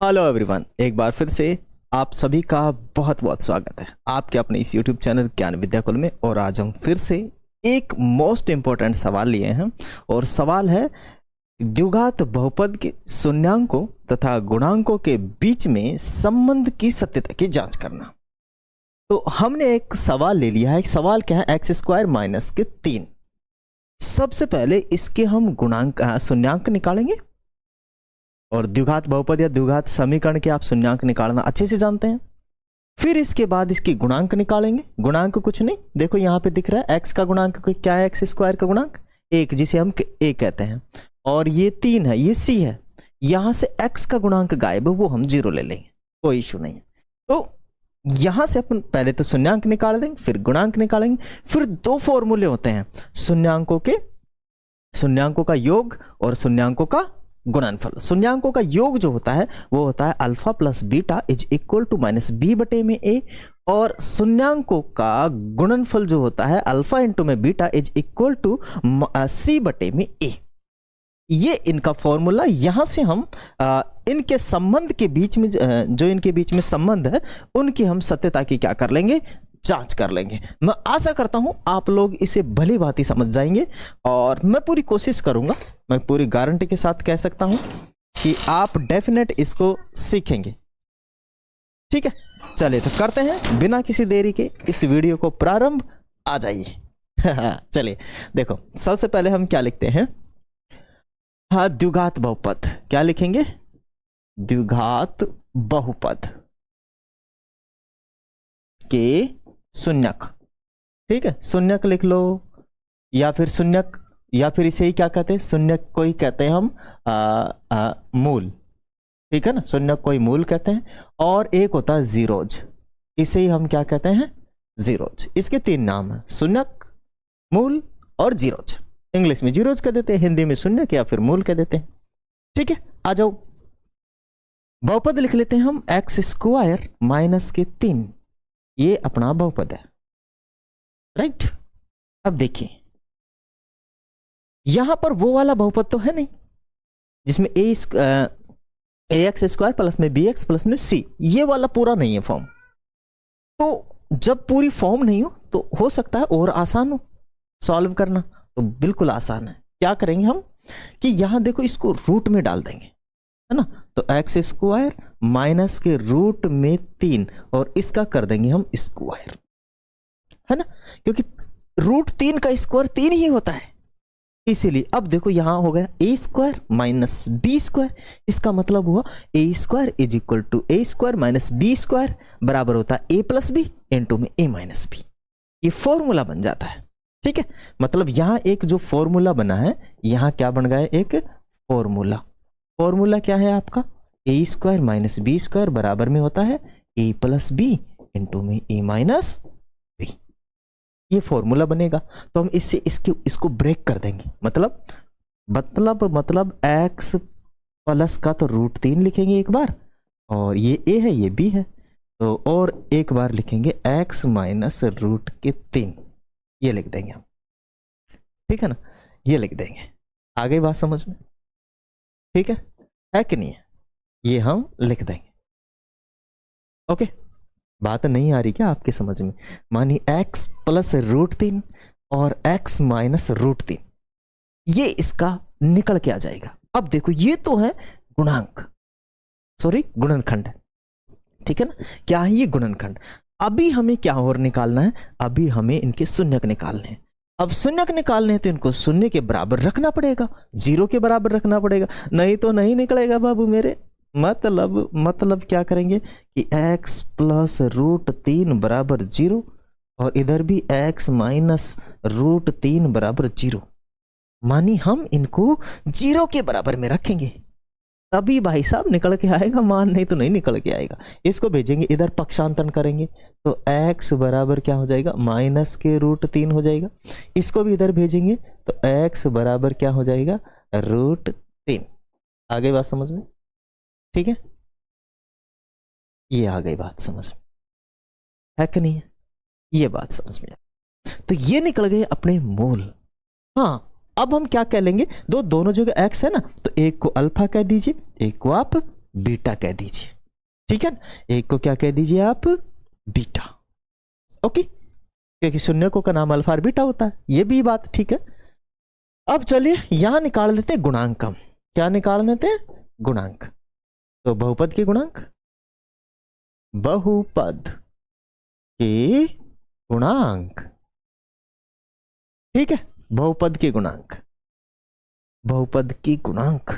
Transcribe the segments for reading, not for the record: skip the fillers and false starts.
Hello everyone, एक बार फिर से आप सभी का बहुत बहुत स्वागत है आपके अपने इस यूट्यूब चैनल ज्ञान विद्याकुल में। और आज हम फिर से एक मोस्ट इम्पोर्टेंट सवाल लिए हैं और सवाल है द्विघात बहुपद के शून्यांकों तथा गुणांकों के बीच में संबंध की सत्यता की जांच करना। तो हमने एक सवाल ले लिया है। सवाल क्या है? एक्स स्क्वायर माइनस के 3। सबसे पहले इसके हम गुणांक शून्यांक निकालेंगे और द्विघात बहुपद या द्विघात समीकरण के आप शून्यांक निकालना अच्छे से जानते हैं। फिर इसके बाद इसकी गुणांक निकालेंगे। गुणांक कुछ नहीं, देखो यहाँ पे दिख रहा है एक्स का गुणांक क्या है? एक्स स्क्वायर का गुणांक 1, जिसे हम a कहते हैं, और ये 3 है, ये c है। यहां से x का गुणांक गायब है, वो हम 0 ले लेंगे, कोई इशू नहीं है। तो यहां से अपन पहले तो शून्यांक निकाल देंगे, फिर गुणांक निकालेंगे। फिर 2 फॉर्मूले होते हैं शून्यांकों का योग और शून्यांकों का गुणनफल। शून्यांकों का योग जो होता है वो होता है alpha plus beta is equal to minus B बटे में ए, और शून्यांकों का गुणनफल जो होता है अल्फा इंटू में बीटा इज इक्वल टू सी बटे में ए। ये इनका फॉर्मूला। यहां से हम इनके संबंध के बीच में जो इनके बीच में संबंध है उनकी हम सत्यता की क्या कर लेंगे? जांच कर लेंगे। मैं आशा करता हूं आप लोग इसे भली भांति समझ जाएंगे और मैं पूरी कोशिश करूंगा, मैं पूरी गारंटी के साथ कह सकता हूं कि आप डेफिनेट इसको सीखेंगे। ठीक है, चलिए तो करते हैं बिना किसी देरी के इस वीडियो को प्रारंभ। आ जाइए। चलिए देखो, सबसे पहले हम क्या लिखते हैं? हाँ, द्विघात बहुपद। क्या लिखेंगे? द्विघात बहुपद के शून्यक। ठीक है, शून्यक लिख लो, या फिर शून्यक, या फिर इसे ही क्या कहते हैं? शून्यक को ही कहते हैं हम मूल। ठीक है ना, शून्यक को ही मूल कहते हैं। और एक होता है जीरोज, इसे ही हम क्या कहते हैं? जीरोज। इसके 3 नाम है, शून्यक, मूल और जीरोज। इंग्लिश में जीरोज कह देते हैं, हिंदी में शून्यक या फिर मूल कह देते हैं। ठीक है, आ जाओ। बहुपद लिख लेते हैं हम एक्स स्क्वायर माइनस के 3। ये अपना बहुपद है, राइट। अब देखिए, यहां पर वो वाला बहुपद तो है नहीं जिसमें एक्स स्क्वायर प्लस में बी एक्स प्लस में सी, ये वाला पूरा नहीं है फॉर्म। तो जब पूरी फॉर्म नहीं हो तो हो सकता है और आसान हो सॉल्व करना, तो बिल्कुल आसान है। क्या करेंगे हम कि यहां देखो इसको रूट में डाल देंगे, है ना। तो एक्स स्क्वायर माइनस के रूट में 3 और इसका कर देंगे हम स्क्वायर, है ना, क्योंकि रूट 3 का स्क्वायर 3 ही होता है, इसीलिए। अब देखो यहां हो गया A square minus B square. इसका मतलब हुआ A square is equal to A square minus B square बराबर होता है ए प्लस बी इंटू में ए माइनस बी। ये फॉर्मूला बन जाता है। ठीक है, मतलब यहां एक जो फॉर्मूला बना है, यहां क्या बन गया? एक फॉर्मूला। फॉर्मूला क्या है आपका? ए स्क्वायर माइनस बी स्क्वायर बराबर में होता है ए प्लस बी इंटू में ए माइनस बी। ये फॉर्मूला बनेगा। तो हम इससे इसको ब्रेक कर देंगे। मतलब एक्स प्लस का तो रूट 3 लिखेंगे एक बार, और ये ए है ये बी है, तो और एक बार लिखेंगे एक्स माइनस रूट के 3। ये लिख देंगे हम। ठीक है ना, ये लिख देंगे। आ गई बात समझ में? ठीक है कि नहीं है? ये हम लिख देंगे। ओके, बात नहीं आ रही क्या आपके समझ में? मानिए एक्स प्लस रूट 3 और एक्स माइनस रूट 3, ये इसका निकल के आ जाएगा। अब देखो, ये तो है गुणनखंड। ठीक है ना, क्या है ये? गुणनखंड। अभी हमें क्या और निकालना है? अभी हमें इनके शून्यक निकालने हैं। अब शून्यक निकालने हैं तो इनको शून्य के बराबर रखना पड़ेगा, 0 के बराबर रखना पड़ेगा, नहीं तो नहीं निकलेगा बाबू मेरे। मतलब क्या करेंगे कि x प्लस रूट 3 बराबर 0 और इधर भी x माइनस रूट 3 बराबर 0। मानी हम इनको 0 के बराबर में रखेंगे, तभी भाई साहब निकल के आएगा मान, नहीं तो नहीं निकल के आएगा। इसको भेजेंगे इधर, पक्षांतरण करेंगे तो x बराबर क्या हो जाएगा? माइनस के रूट 3 हो जाएगा। इसको भी इधर भेजेंगे तो x बराबर क्या हो जाएगा? रूट 3। आ गई बात समझ में? ठीक है, ये आ गई बात समझ में, है कि नहीं है? ये बात समझ में तो ये निकल गए अपने मूल। हाँ, अब हम क्या कह लेंगे? दोनों जगह x है ना, तो एक को अल्फा कह दीजिए, एक को आप बीटा कह दीजिए, ठीक है ना। एक को क्या कह दीजिए आप, बीटा, ओके, क्योंकि शून्यकों का नाम अल्फा और बीटा होता है, ये भी बात ठीक है। अब चलिए यहां निकाल देते हैं गुणांक हम, क्या निकाल देते हैं, गुणांक। तो बहुपद के गुणांक, बहुपद के गुणांक, ठीक है, बहुपद के गुणांक, बहुपद के गुणांक,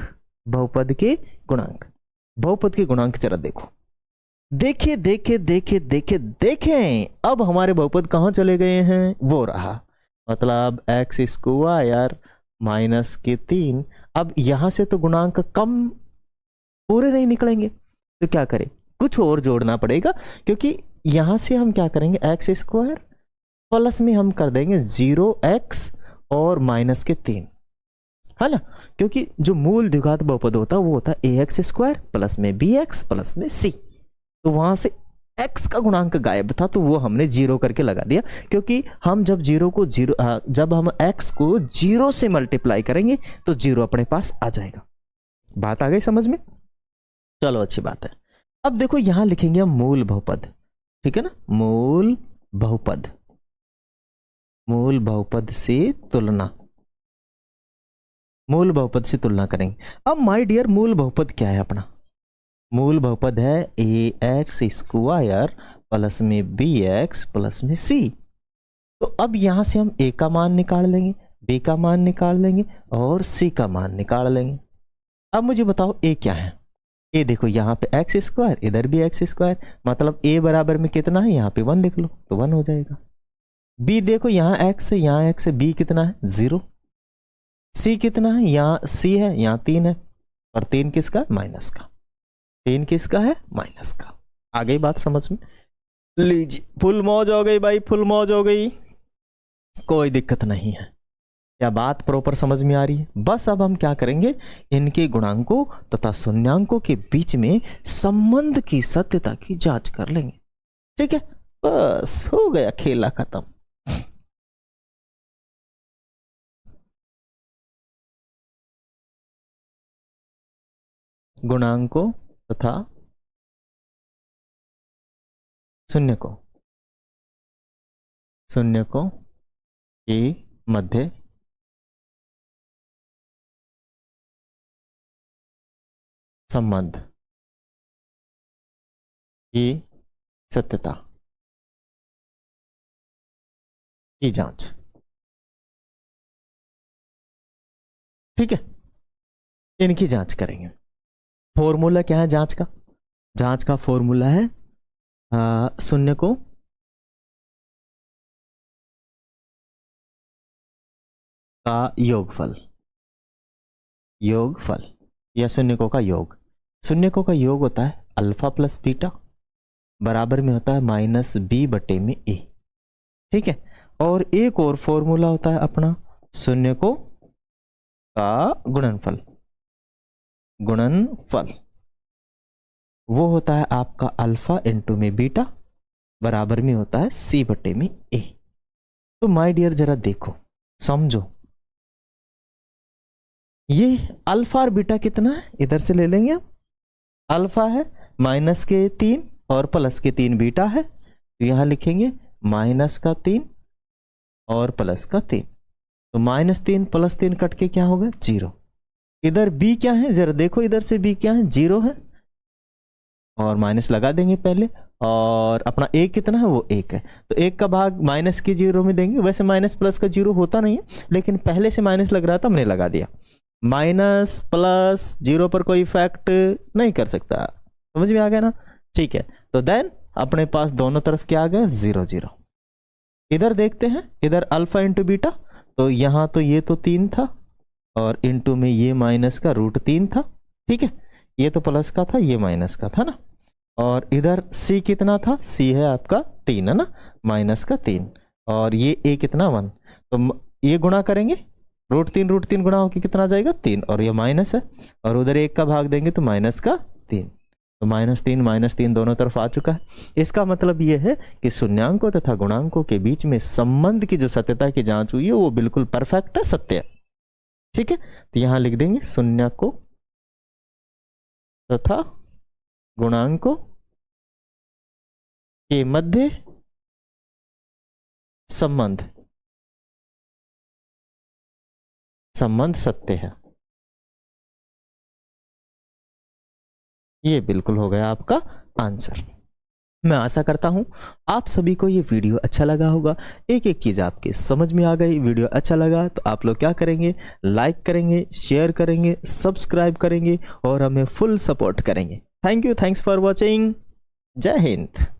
बहुपद के गुणांक, बहुपद के गुणांक जरा देखो, देखे देखे देखे देखे देखें, अब हमारे बहुपद कहां चले गए हैं, वो रहा, मतलब एक्स स्क्वायर माइनस के 3। अब यहां से तो गुणांक कम पूरे नहीं निकलेंगे, तो क्या करें, कुछ और जोड़ना पड़ेगा, क्योंकि यहां से हम क्या करेंगे, एक्स स्क्वायर प्लस में हम कर देंगे 0x और माइनस के 3, है ना, क्योंकि जो मूल द्विघात बहुपद होता है वो होता है ax स्क्वायर प्लस में bx प्लस में c, तो वहां से x का गुणांक गायब था, तो वो हमने 0 करके लगा दिया, क्योंकि हम जब जब हम x को 0 से मल्टीप्लाई करेंगे तो 0 अपने पास आ जाएगा। बात आ गई समझ में, चलो अच्छी बात है। अब देखो यहां लिखेंगे हम मूल बहुपद, ठीक है ना, मूल बहुपद, मूल बहुपद से तुलना, मूल बहुपद से तुलना करेंगे। अब माय डियर मूल बहुपद क्या है अपना, मूल बहुपद है ax स्क्वायर प्लस में bx प्लस में c। तो अब यहां से हम a का मान निकाल लेंगे, b का मान निकाल लेंगे और c का मान निकाल लेंगे। अब मुझे बताओ a क्या है, a देखो यहाँ पे एक्स स्क्वायर, इधर भी एक्स स्क्वायर, मतलब a बराबर में कितना है, यहाँ पे 1 लिख लो तो 1 हो जाएगा। b देखो यहाँ x है, यहाँ x है, b कितना है 0, c कितना है, यहाँ c है, यहाँ 3 है, और 3 किसका, माइनस का, 3 किसका है, माइनस का। आ गई बात समझ में, लीजिए फुल मौज हो गई भाई, फुल मौज हो गई, कोई दिक्कत नहीं है, क्या बात प्रॉपर समझ में आ रही है। बस अब हम क्या करेंगे, इनके गुणांकों तथा शून्यांकों के बीच में संबंध की सत्यता की जांच कर लेंगे, ठीक है, बस हो गया खेला खत्म। गुणांकों तथा शून्यकों के मध्य संबंध की सत्यता की जांच, ठीक है, इनकी जांच करेंगे। फॉर्मूला क्या है जांच का, जांच का फॉर्मूला है शून्यकों का योगफल, योगफल या शून्यकों का योग, शून्यकों का योग होता है अल्फा प्लस बीटा बराबर में होता है माइनस बी बटे में ए, ठीक है। और एक और फॉर्मूला होता है अपना शून्यकों का गुणनफल, गुणनफल वो होता है आपका अल्फा इंटू में बीटा बराबर में होता है सी बटे में ए। तो माय डियर जरा देखो समझो, ये अल्फा और बीटा कितना है, इधर से ले लेंगे हम, अल्फा है माइनस के 3 और प्लस के 3 बीटा है, तो यहां लिखेंगे माइनस का 3 और प्लस का 3, तो माइनस 3 प्लस 3 कट के क्या होगा 0। इधर b क्या है जरा देखो, इधर से b क्या है 0 है, और माइनस लगा देंगे पहले, और अपना a कितना है वो 1 है, तो 1 का भाग माइनस के 0 में देंगे। वैसे माइनस प्लस का 0 होता नहीं है, लेकिन पहले से माइनस लग रहा था हमने लगा दिया। माइनस प्लस 0 पर कोई इफेक्ट नहीं कर सकता, समझ में आ गया ना, ठीक है। तो देन अपने पास दोनों तरफ क्या आ गया 0 0। इधर देखते हैं, इधर अल्फा इंटू बीटा, तो यहां तो ये तो 3 था और इंटू में ये माइनस का रूट 3 था, ठीक है, ये तो प्लस का था ये माइनस का था ना, और इधर c कितना था, c है आपका 3 है ना, माइनस का 3, और ये a कितना 1, तो ये गुणा करेंगे रूट 3 गुणा होकर कितना आ जाएगा 3, और ये माइनस है, और उधर 1 का भाग देंगे तो माइनस का 3, तो माइनस 3 दोनों तरफ आ चुका है। इसका मतलब ये है कि शून्यांकों तथा गुणांकों के बीच में संबंध की जो सत्यता की जांच हुई है वो बिल्कुल परफेक्ट है, सत्य है, ठीक है। तो यहां लिख देंगे शून्यकों तथा गुणांकों के मध्य संबंध सत्य है। ये बिल्कुल हो गया आपका आंसर। मैं आशा करता हूं आप सभी को ये वीडियो अच्छा लगा होगा, एक एक चीज आपके समझ में आ गई। वीडियो अच्छा लगा तो आप लोग क्या करेंगे, लाइक करेंगे, शेयर करेंगे, सब्सक्राइब करेंगे और हमें फुल सपोर्ट करेंगे। Thank you, thanks for watching. जय हिंद।